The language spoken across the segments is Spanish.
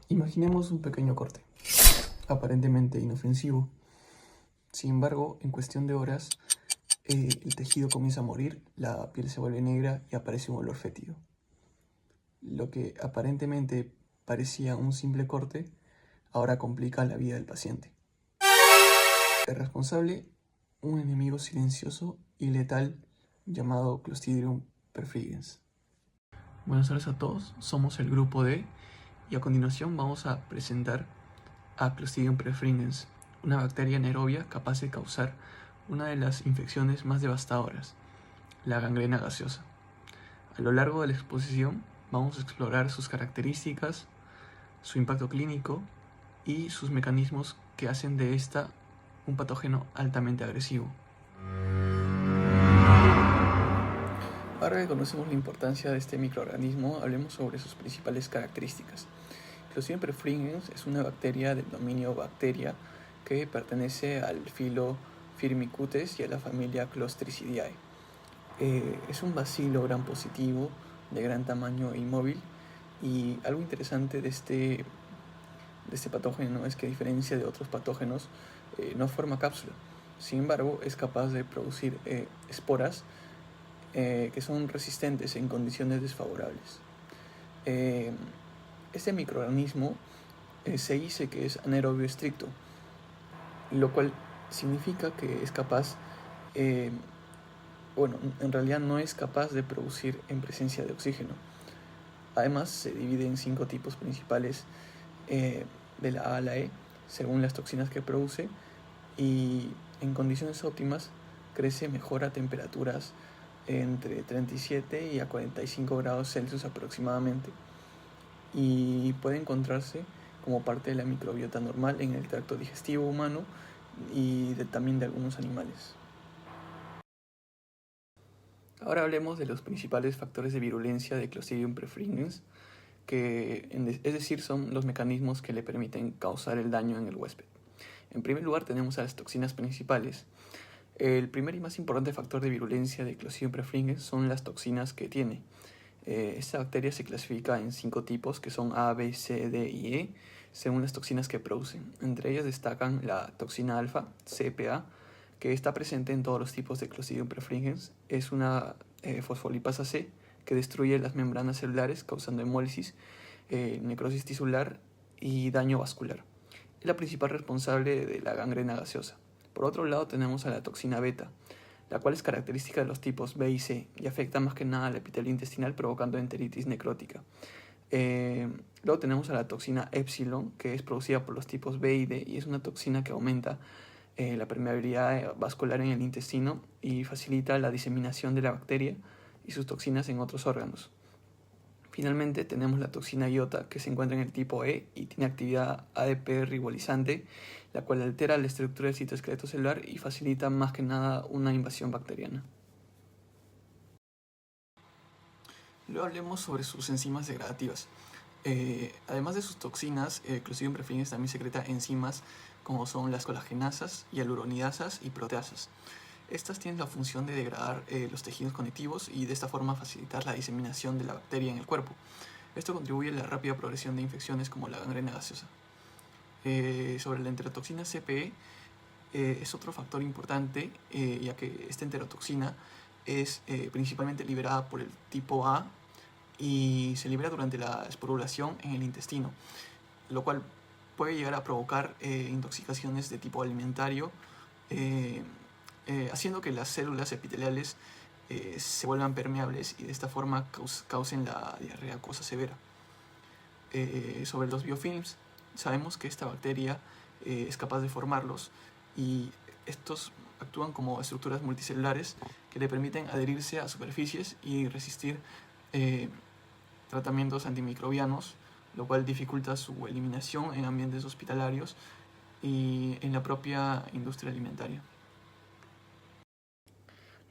Imaginemos un pequeño corte, aparentemente inofensivo. Sin embargo, en cuestión de horas, el tejido comienza a morir, la piel se vuelve negra y aparece un olor fétido. Lo que aparentemente parecía un simple corte, ahora complica la vida del paciente. El responsable, un enemigo silencioso y letal llamado Clostridium perfringens. Buenas tardes a todos, somos el grupo D y a continuación vamos a presentar a Clostridium perfringens, una bacteria anaerobia capaz de causar una de las infecciones más devastadoras, la gangrena gaseosa. A lo largo de la exposición vamos a explorar sus características, su impacto clínico y sus mecanismos que hacen de esta un patógeno altamente agresivo. Ahora que conocemos la importancia de este microorganismo, hablemos sobre sus principales características. Clostridium perfringens es una bacteria del dominio Bacteria que pertenece al filo Firmicutes y a la familia Clostrididae. Es un bacilo gram positivo de gran tamaño e inmóvil, y algo interesante de este patógeno es que, a diferencia de otros patógenos, no forma cápsula. Sin embargo, es capaz de producir esporas que son resistentes en condiciones desfavorables. Este microorganismo se dice que es anaerobio estricto, lo cual significa que es capaz, en realidad no es capaz de producir en presencia de oxígeno. Además, se divide en 5 tipos principales, de la A a la E, según las toxinas que produce, y en condiciones óptimas crece mejor a temperaturas entre 37 y a 45 grados Celsius aproximadamente, y puede encontrarse como parte de la microbiota normal en el tracto digestivo humano y también de algunos animales. Ahora hablemos de los principales factores de virulencia de Clostridium perfringens, es decir, son los mecanismos que le permiten causar el daño en el huésped. En primer lugar tenemos a las toxinas principales. El primer y más importante factor de virulencia de Clostridium perfringens son las toxinas que tiene. Esta bacteria se clasifica en 5 tipos, que son A, B, C, D y E, según las toxinas que producen. Entre ellas destacan la toxina alfa, CPA, que está presente en todos los tipos de Clostridium perfringens. Es una fosfolipasa C que destruye las membranas celulares, causando hemólisis, necrosis tisular y daño vascular. Es la principal responsable de la gangrena gaseosa. Por otro lado tenemos a la toxina beta, la cual es característica de los tipos B y C y afecta más que nada al epitelio intestinal, provocando enteritis necrótica. Luego tenemos a la toxina epsilon, que es producida por los tipos B y D y es una toxina que aumenta la permeabilidad vascular en el intestino y facilita la diseminación de la bacteria y sus toxinas en otros órganos. Finalmente tenemos la toxina iota, que se encuentra en el tipo E y tiene actividad ADP ribolizante, la cual altera la estructura del citoesqueleto celular y facilita más que nada una invasión bacteriana. Luego hablemos sobre sus enzimas degradativas. Además de sus toxinas, Clostridium perfringens también secreta enzimas como son las colagenasas, hialuronidasas y proteasas. Estas tienen la función de degradar los tejidos conectivos y de esta forma facilitar la diseminación de la bacteria en el cuerpo. Esto contribuye a la rápida progresión de infecciones como la gangrena gaseosa. Sobre la enterotoxina CPE, es otro factor importante, ya que esta enterotoxina es principalmente liberada por el tipo A y se libera durante la esporulación en el intestino, lo cual puede llegar a provocar intoxicaciones de tipo alimentario, haciendo que las células epiteliales se vuelvan permeables y de esta forma causen la diarrea acuosa severa. Sobre los biofilms, sabemos que esta bacteria es capaz de formarlos, y estos actúan como estructuras multicelulares que le permiten adherirse a superficies y resistir tratamientos antimicrobianos, lo cual dificulta su eliminación en ambientes hospitalarios y en la propia industria alimentaria.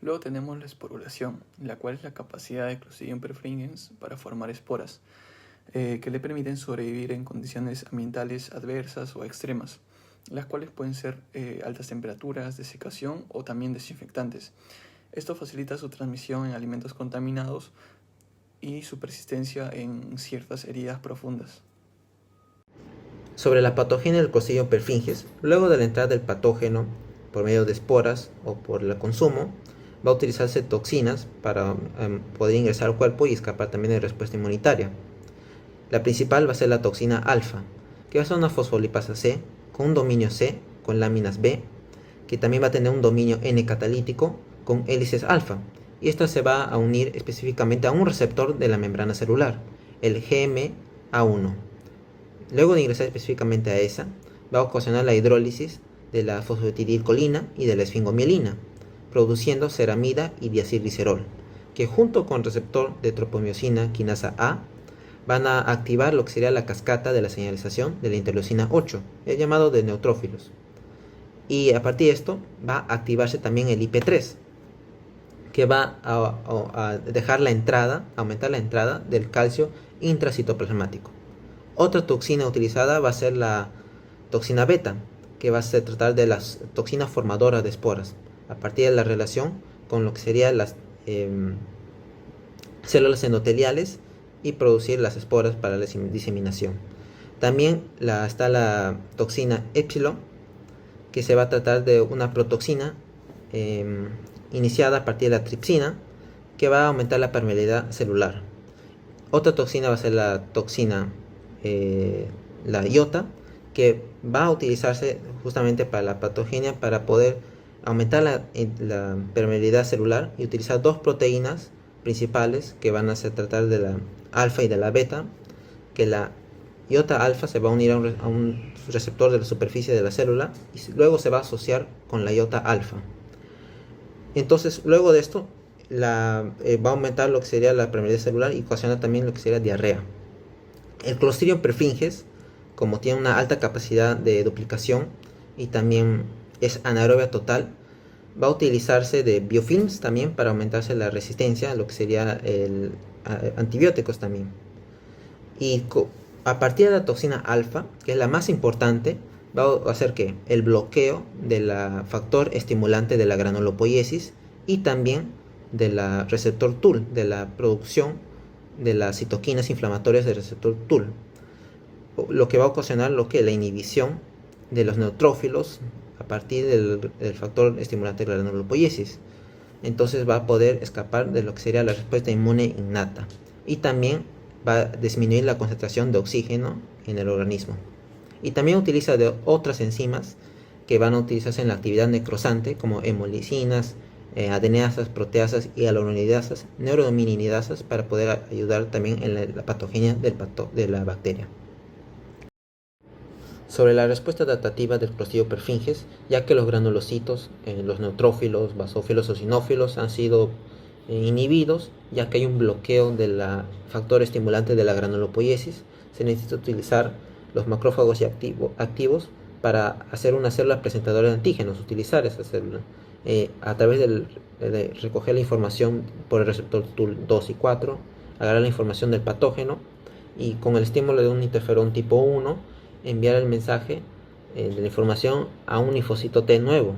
Luego tenemos la esporulación, la cual es la capacidad de Clostridium perfringens para formar esporas, que le permiten sobrevivir en condiciones ambientales adversas o extremas, las cuales pueden ser altas temperaturas, desecación o también desinfectantes. Esto facilita su transmisión en alimentos contaminados y su persistencia en ciertas heridas profundas. Sobre la patogenia del Clostridium perfringens, luego de la entrada del patógeno por medio de esporas o por el consumo, va a utilizarse toxinas para poder ingresar al cuerpo y escapar también de respuesta inmunitaria. La principal va a ser la toxina alfa, que va a ser una fosfolipasa C con un dominio C con láminas B, que también va a tener un dominio N-catalítico con hélices alfa, y esta se va a unir específicamente a un receptor de la membrana celular, el GMA1. Luego de ingresar específicamente a esa, va a ocasionar la hidrólisis de la fosfatidilcolina y de la esfingomielina, produciendo ceramida y diacilglicerol, que junto con el receptor de tropomiosina quinasa A van a activar lo que sería la cascata de la señalización de la interleucina 8, el llamado de neutrófilos. Y a partir de esto va a activarse también el IP3, que va a dejar la entrada, aumentar la entrada del calcio intracitoplasmático. Otra toxina utilizada va a ser la toxina beta, que va a tratar de las toxinas formadoras de esporas, a partir de la relación con lo que serían las células endoteliales y producir las esporas para la diseminación. También está la toxina epsilon, que se va a tratar de una protoxina iniciada a partir de la tripsina, que va a aumentar la permeabilidad celular. Otra toxina va a ser la toxina, la iota, que va a utilizarse justamente para la patogenia, para poder aumentar la permeabilidad celular y utilizar dos proteínas principales que van a tratar de la alfa y de la beta, que la iota alfa se va a unir a un receptor de la superficie de la célula y luego se va a asociar con la iota alfa. Entonces, luego de esto, va a aumentar lo que sería la permeabilidad celular y ocasiona también lo que sería diarrea. El Clostridium perfringens, como tiene una alta capacidad de duplicación y también es anaerobia total, va a utilizarse de biofilms también para aumentarse la resistencia a lo que sería antibióticos también. Y a partir de la toxina alfa, que es la más importante, va a hacer que el bloqueo del factor estimulante de la granulopoiesis y también del receptor TUL, de la producción de las citoquinas inflamatorias del receptor TUL, lo que va a ocasionar la inhibición de los neutrófilos a partir del factor estimulante de la granulopoiesis. Entonces va a poder escapar de lo que sería la respuesta inmune innata y también va a disminuir la concentración de oxígeno en el organismo. Y también utiliza de otras enzimas que van a utilizarse en la actividad necrosante como hemolicinas, adeneasas, proteasas y aluronidasas, neurodomininidasas para poder ayudar también en la patogenia de la bacteria. Sobre la respuesta adaptativa del Clostridium perfringens, ya que los granulocitos, los neutrófilos, basófilos o sinófilos han sido inhibidos, ya que hay un bloqueo del factor estimulante de la granulopoiesis, se necesita utilizar los macrófagos y activos para hacer una célula presentadora de antígenos, utilizar esa célula a través de recoger la información por el receptor TUL2 y 4, agarrar la información del patógeno y con el estímulo de un interferón tipo 1 enviar el mensaje de la información a un linfocito T nuevo,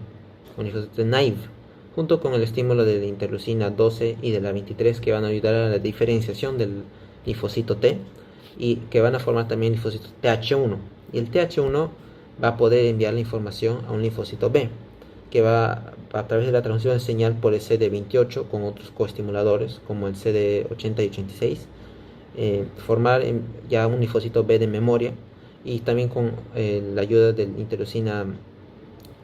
un linfocito T naive, junto con el estímulo de la interleucina 12 y de la 23 que van a ayudar a la diferenciación del linfocito T y que van a formar también el linfocito TH1. Y el TH1 va a poder enviar la información a un linfocito B, que va a través de la transducción de señal por el CD28 con otros coestimuladores como el CD80 y 86, formar ya un linfocito B de memoria y también con la ayuda de la interleucina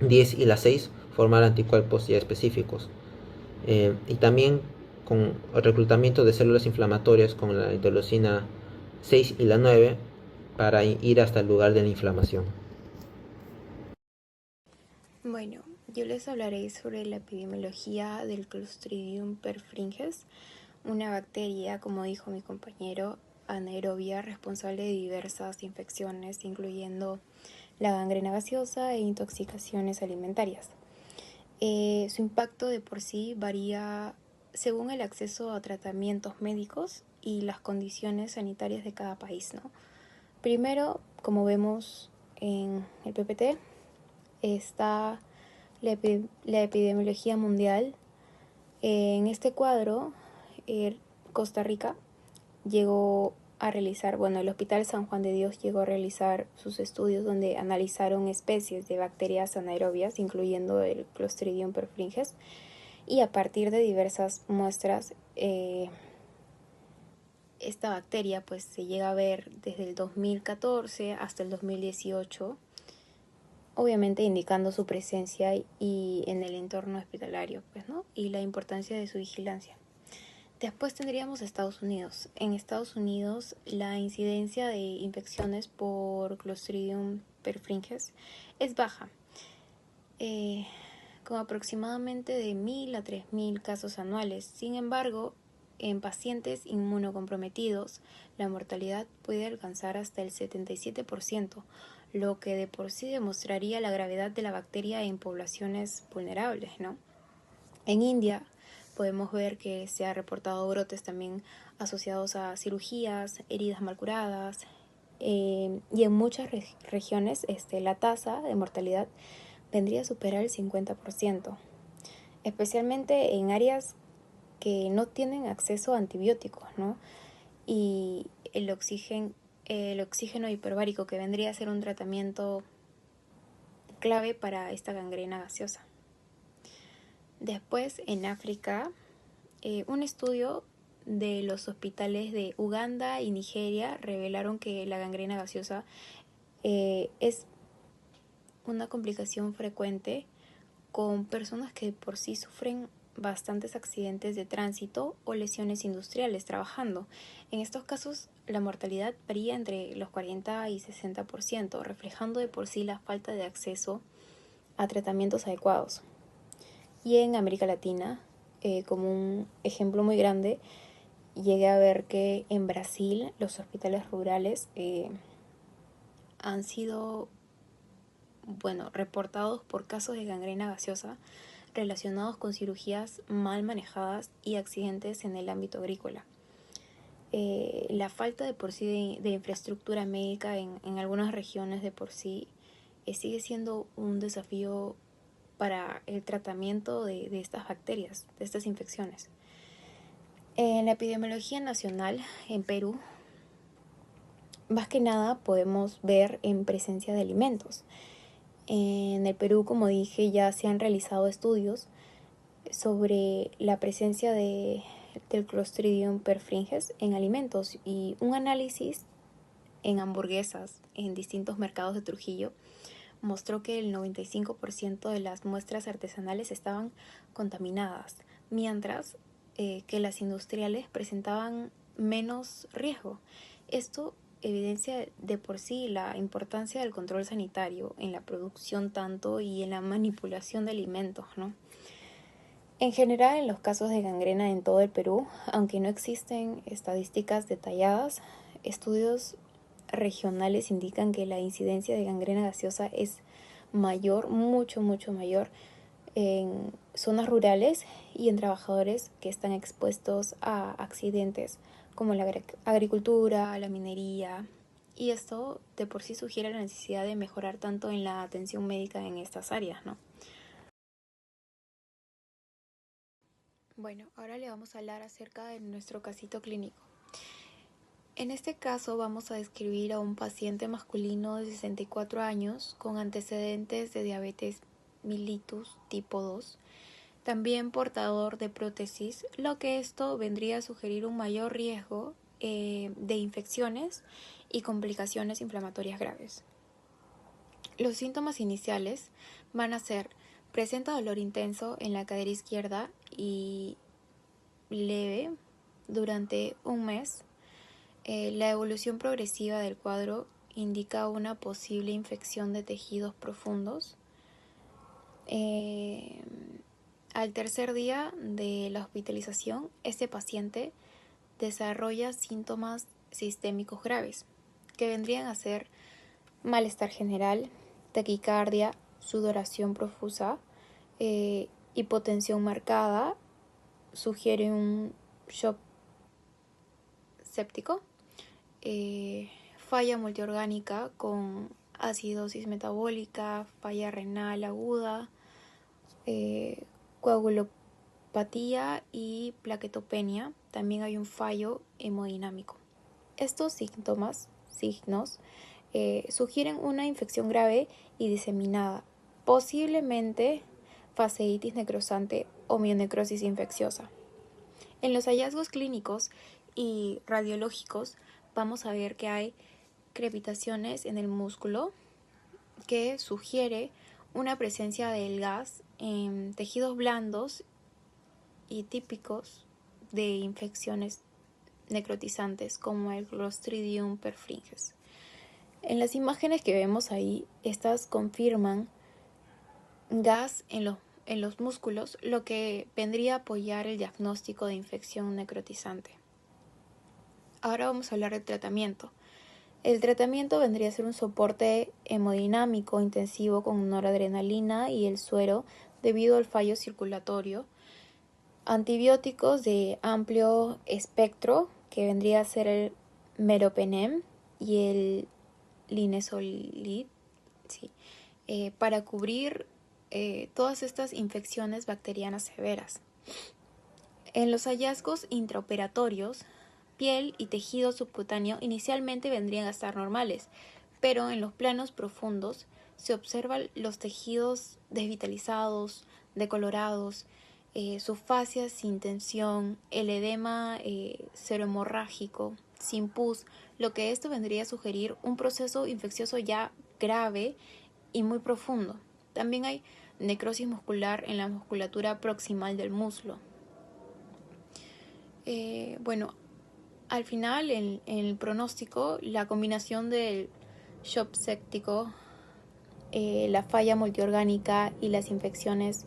10 y la 6 formar anticuerpos ya específicos. Y también con el reclutamiento de células inflamatorias con la interleucina 6 y la 9 para ir hasta el lugar de la inflamación. Bueno, yo les hablaré sobre la epidemiología del Clostridium perfringens, una bacteria, como dijo mi compañero, anaerobia responsable de diversas infecciones, incluyendo la gangrena gaseosa e intoxicaciones alimentarias. Su impacto de por sí varía según el acceso a tratamientos médicos y las condiciones sanitarias de cada país, ¿no? Primero, como vemos en el PPT, está la epidemiología mundial. En este cuadro, Costa Rica llegó a realizar, bueno, el Hospital San Juan de Dios llegó a realizar sus estudios donde analizaron especies de bacterias anaerobias, incluyendo el Clostridium perfringens, y a partir de diversas muestras, esta bacteria pues se llega a ver desde el 2014 hasta el 2018, obviamente indicando su presencia y en el entorno hospitalario, pues, ¿no? Y la importancia de su vigilancia. Después tendríamos Estados Unidos. En Estados Unidos la incidencia de infecciones por Clostridium perfringens es baja, con aproximadamente de 1.000 a 3.000 casos anuales. Sin embargo, en pacientes inmunocomprometidos, la mortalidad puede alcanzar hasta el 77%, lo que de por sí demostraría la gravedad de la bacteria en poblaciones vulnerables, ¿no? En India podemos ver que se han reportado brotes también asociados a cirugías, heridas mal curadas, y en muchas regiones la tasa de mortalidad vendría a superar el 50%, especialmente en áreas que no tienen acceso a antibióticos, ¿no? Y el oxígeno hiperbárico, que vendría a ser un tratamiento clave para esta gangrena gaseosa. Después, en África, un estudio de los hospitales de Uganda y Nigeria revelaron que la gangrena gaseosa es una complicación frecuente con personas que por sí sufren bastantes accidentes de tránsito o lesiones industriales trabajando. En estos casos, la mortalidad varía entre los 40 y 60%, reflejando de por sí la falta de acceso a tratamientos adecuados. Y en América Latina, como un ejemplo muy grande, llegué a ver que en Brasil los hospitales rurales han sido, bueno, reportados por casos de gangrena gaseosa relacionados con cirugías mal manejadas y accidentes en el ámbito agrícola. La falta de por sí de infraestructura médica en algunas regiones de por sí sigue siendo un desafío para el tratamiento de estas bacterias, de estas infecciones. En la epidemiología nacional, en Perú, más que nada podemos ver en presencia de alimentos. En el Perú, como dije, ya se han realizado estudios sobre la presencia del Clostridium perfringens en alimentos, y un análisis en hamburguesas en distintos mercados de Trujillo mostró que el 95% de las muestras artesanales estaban contaminadas, mientras que las industriales presentaban menos riesgo. Esto evidencia de por sí la importancia del control sanitario en la producción tanto y en la manipulación de alimentos, ¿no? En general, en los casos de gangrena en todo el Perú, aunque no existen estadísticas detalladas, estudios regionales indican que la incidencia de gangrena gaseosa es mayor, mucho mayor, en zonas rurales y en trabajadores que están expuestos a accidentes como la agricultura, la minería, y esto de por sí sugiere la necesidad de mejorar tanto en la atención médica en estas áreas, ¿no? Bueno, ahora le vamos a hablar acerca de nuestro casito clínico. En este caso vamos a describir a un paciente masculino de 64 años con antecedentes de diabetes mellitus tipo 2, también portador de prótesis, lo que esto vendría a sugerir un mayor riesgo de infecciones y complicaciones inflamatorias graves. Los síntomas iniciales van a ser: presenta dolor intenso en la cadera izquierda y leve durante un mes. La evolución progresiva del cuadro indica una posible infección de tejidos profundos. Al tercer día de la hospitalización, este paciente desarrolla síntomas sistémicos graves, que vendrían a ser malestar general, taquicardia, sudoración profusa, hipotensión marcada, sugiere un shock séptico, falla multiorgánica con acidosis metabólica, falla renal aguda, coagulopatía y plaquetopenia. También hay un fallo hemodinámico. Estos signos, sugieren una infección grave y diseminada, posiblemente fasciitis necrosante o mionecrosis infecciosa. En los hallazgos clínicos y radiológicos vamos a ver que hay crepitaciones en el músculo que sugiere una presencia del gas en tejidos blandos y típicos de infecciones necrotizantes como el Clostridium perfringens. En las imágenes que vemos ahí, estas confirman gas en los músculos, lo que vendría a apoyar el diagnóstico de infección necrotizante. Ahora vamos a hablar del tratamiento. El tratamiento vendría a ser un soporte hemodinámico intensivo con noradrenalina y el suero debido al fallo circulatorio, antibióticos de amplio espectro, que vendría a ser el meropenem y el linezolid, sí, para cubrir todas estas infecciones bacterianas severas. En los hallazgos intraoperatorios, piel y tejido subcutáneo inicialmente vendrían a estar normales, pero en los planos profundos se observan los tejidos desvitalizados, decolorados, su fascia sin tensión, el edema serohemorrágico, sin pus, lo que esto vendría a sugerir un proceso infeccioso ya grave y muy profundo. También hay necrosis muscular en la musculatura proximal del muslo. Bueno, al final, en el pronóstico, la combinación del shock séptico, la falla multiorgánica y las infecciones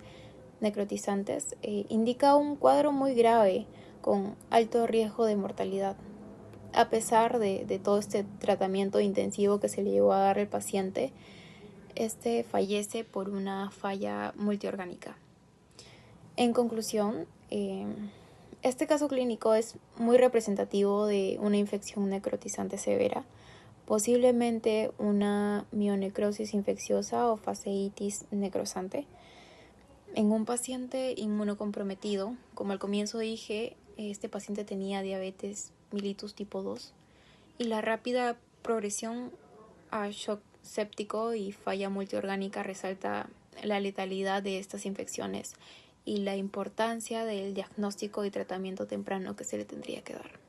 necrotizantes indica un cuadro muy grave con alto riesgo de mortalidad. A pesar de todo este tratamiento intensivo que se le llevó a dar al paciente, este fallece por una falla multiorgánica. En conclusión, este caso clínico es muy representativo de una infección necrotizante severa, posiblemente una mionecrosis infecciosa o fasciitis necrosante. En un paciente inmunocomprometido, como al comienzo dije, este paciente tenía diabetes mellitus tipo 2 y la rápida progresión a shock séptico y falla multiorgánica resalta la letalidad de estas infecciones y la importancia del diagnóstico y tratamiento temprano que se le tendría que dar.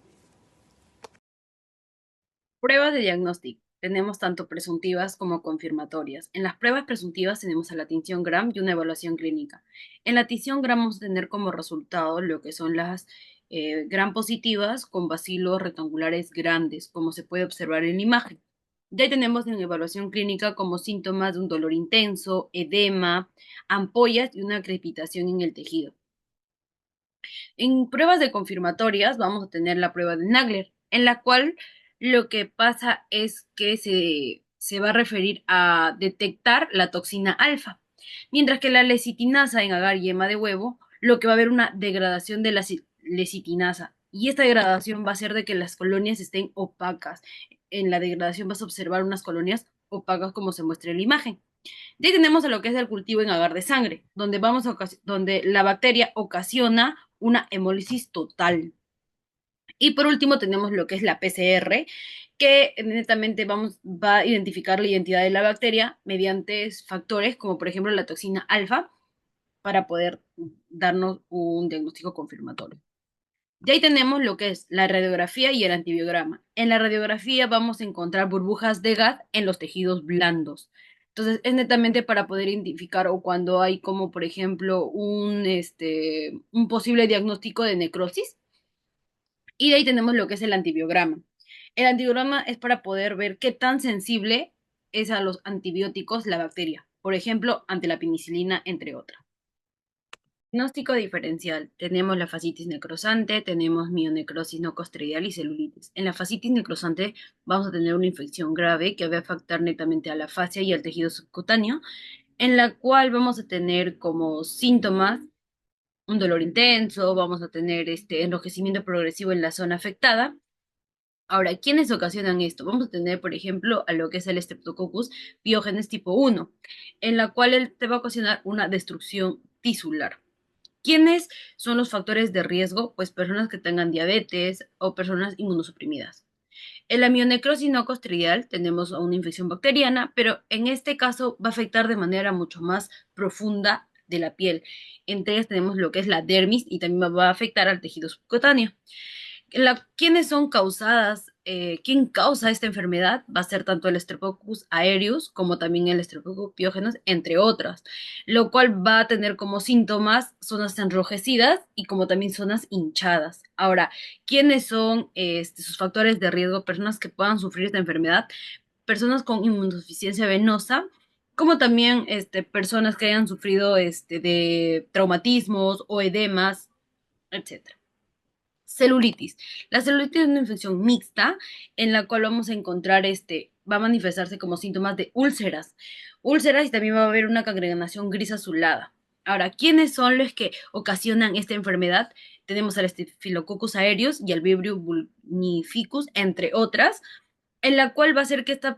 Pruebas de diagnóstico. Tenemos tanto presuntivas como confirmatorias. En las pruebas presuntivas tenemos a la tinción Gram y una evaluación clínica. En la tinción Gram vamos a tener como resultado lo que son las Gram positivas con bacilos rectangulares grandes, como se puede observar en la imagen. Ya tenemos en evaluación clínica como síntomas de un dolor intenso, edema, ampollas y una crepitación en el tejido. En pruebas de confirmatorias vamos a tener la prueba de Nagler, en la cual lo que pasa es que se va a referir a detectar la toxina alfa, mientras que la lecitinasa en agar y yema de huevo, lo que va a haber una degradación de la lecitinasa, y esta degradación va a hacer de que las colonias estén opacas. En la degradación vas a observar unas colonias opacas como se muestra en la imagen. De ahí tenemos a lo que es el cultivo en agar de sangre, donde la bacteria ocasiona una hemólisis total. Y por último tenemos lo que es la PCR, que netamente va a identificar la identidad de la bacteria mediante factores como por ejemplo la toxina alfa para poder darnos un diagnóstico confirmatorio. De ahí tenemos lo que es la radiografía y el antibiograma. En la radiografía vamos a encontrar burbujas de gas en los tejidos blandos. Entonces, es netamente para poder identificar o cuando hay como, por ejemplo, un posible diagnóstico de necrosis. Y de ahí tenemos lo que es el antibiograma. El antibiograma es para poder ver qué tan sensible es a los antibióticos la bacteria. Por ejemplo, ante la penicilina, entre otras. Diagnóstico diferencial. Tenemos la fascitis necrosante, tenemos mionecrosis no clostridial y celulitis. En la fascitis necrosante vamos a tener una infección grave que va a afectar netamente a la fascia y al tejido subcutáneo, en la cual vamos a tener como síntomas un dolor intenso, vamos a tener enrojecimiento progresivo en la zona afectada. Ahora, ¿quiénes ocasionan esto? Vamos a tener, por ejemplo, a lo que es el Streptococcus pyogenes tipo 1, en la cual él te va a ocasionar una destrucción tisular. ¿Quiénes son los factores de riesgo? Pues personas que tengan diabetes o personas inmunosuprimidas. En la mionecrosis no clostridial tenemos una infección bacteriana, pero en este caso va a afectar de manera mucho más profunda de la piel. Entre ellas tenemos lo que es la dermis y también va a afectar al tejido subcutáneo. ¿Quiénes son causadas? ¿Quién causa esta enfermedad? Va a ser tanto el Streptococcus aureus como también el Streptococcus pyogenes, entre otras, lo cual va a tener como síntomas zonas enrojecidas y como también zonas hinchadas. Ahora, ¿quiénes son sus factores de riesgo? Personas que puedan sufrir esta enfermedad, personas con inmunodeficiencia venosa, como también personas que hayan sufrido de traumatismos o edemas, etcétera. Celulitis. La celulitis es una infección mixta en la cual vamos a encontrar, va a manifestarse como síntomas de úlceras. Úlceras y también va a haber una congregación gris azulada. Ahora, ¿quiénes son los que ocasionan esta enfermedad? Tenemos al Staphylococcus aureus y al Vibrio vulnificus, entre otras, en la cual va a ser que esta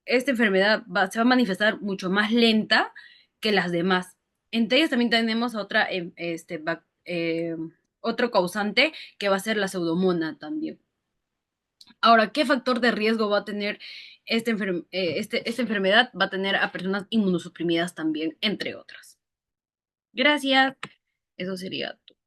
enfermedad se va a manifestar mucho más lenta que las demás. Entre ellas también tenemos otra, otro causante que va a ser la pseudomonas también. Ahora, ¿qué factor de riesgo va a tener esta enfermedad? Va a tener a personas inmunosuprimidas también, entre otras. Gracias. Eso sería todo.